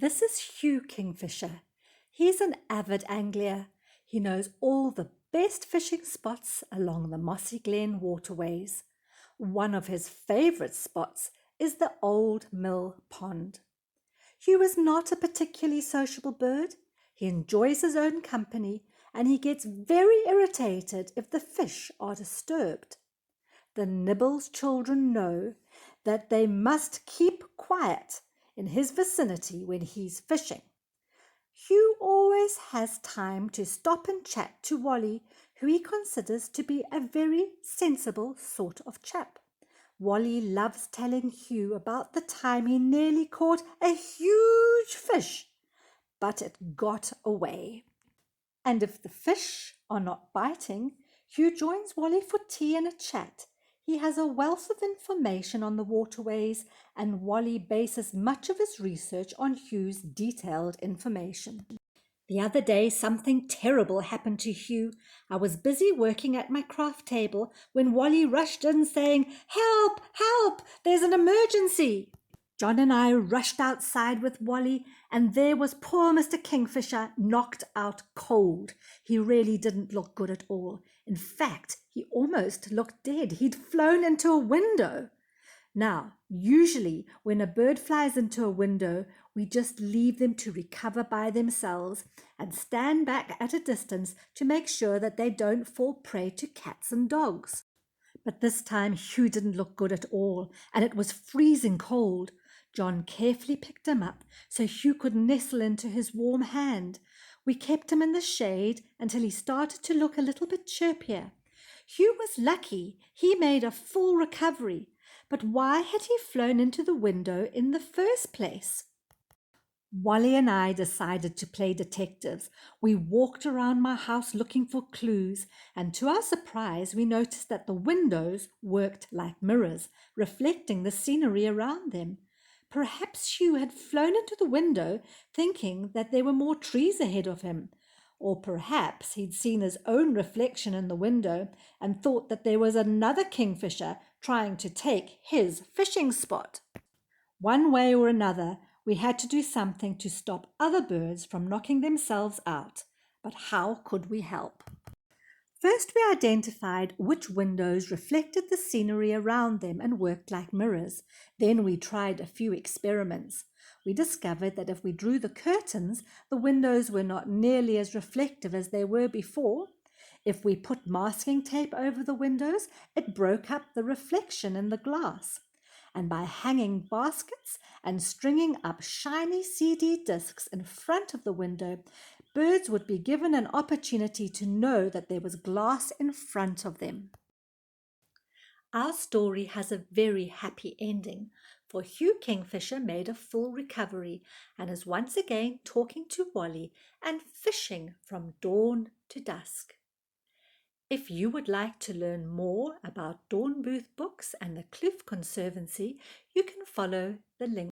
This is Hugh Kingfisher. He's an avid angler. He knows all the best fishing spots along the Mossy Glen waterways. One of his favourite spots is the Old Mill Pond. Hugh is not a particularly sociable bird. He enjoys his own company and he gets very irritated if the fish are disturbed. The Nibbles children know that they must keep quiet in his vicinity when he's fishing. Hugh always has time to stop and chat to Wally, who he considers to be a very sensible sort of chap. Wally loves telling Hugh about the time he nearly caught a huge fish, but it got away. And if the fish are not biting, Hugh joins Wally for tea and a chat. He has a wealth of information on the waterways, and Wally bases much of his research on Hugh's detailed information. The other day, something terrible happened to Hugh. I was busy working at my craft table when Wally rushed in saying, "Help! Help! There's an emergency!" John and I rushed outside with Wally, and there was poor Mr Kingfisher knocked out cold. He really didn't look good at all. In fact, he almost looked dead. He'd flown into a window. Now, usually when a bird flies into a window, we just leave them to recover by themselves and stand back at a distance to make sure that they don't fall prey to cats and dogs. But this time Hugh didn't look good at all, and it was freezing cold. John carefully picked him up so Hugh could nestle into his warm hand. We kept him in the shade until he started to look a little bit chirpier. Hugh was lucky. He made a full recovery. But why had he flown into the window in the first place? Wally and I decided to play detectives. We walked around my house looking for clues, and to our surprise, we noticed that the windows worked like mirrors, reflecting the scenery around them. Perhaps Hugh had flown into the window thinking that there were more trees ahead of him. Or perhaps he'd seen his own reflection in the window and thought that there was another kingfisher trying to take his fishing spot. One way or another, we had to do something to stop other birds from knocking themselves out. But how could we help? First, we identified which windows reflected the scenery around them and worked like mirrors. Then we tried a few experiments. We discovered that if we drew the curtains, the windows were not nearly as reflective as they were before. If we put masking tape over the windows, it broke up the reflection in the glass. And by hanging baskets and stringing up shiny CD discs in front of the window, birds would be given an opportunity to know that there was glass in front of them. Our story has a very happy ending, for Hugh Kingfisher made a full recovery and is once again talking to Wally and fishing from dawn to dusk. If you would like to learn more about Dawn Booth Books and the Kloof Conservancy, you can follow the link.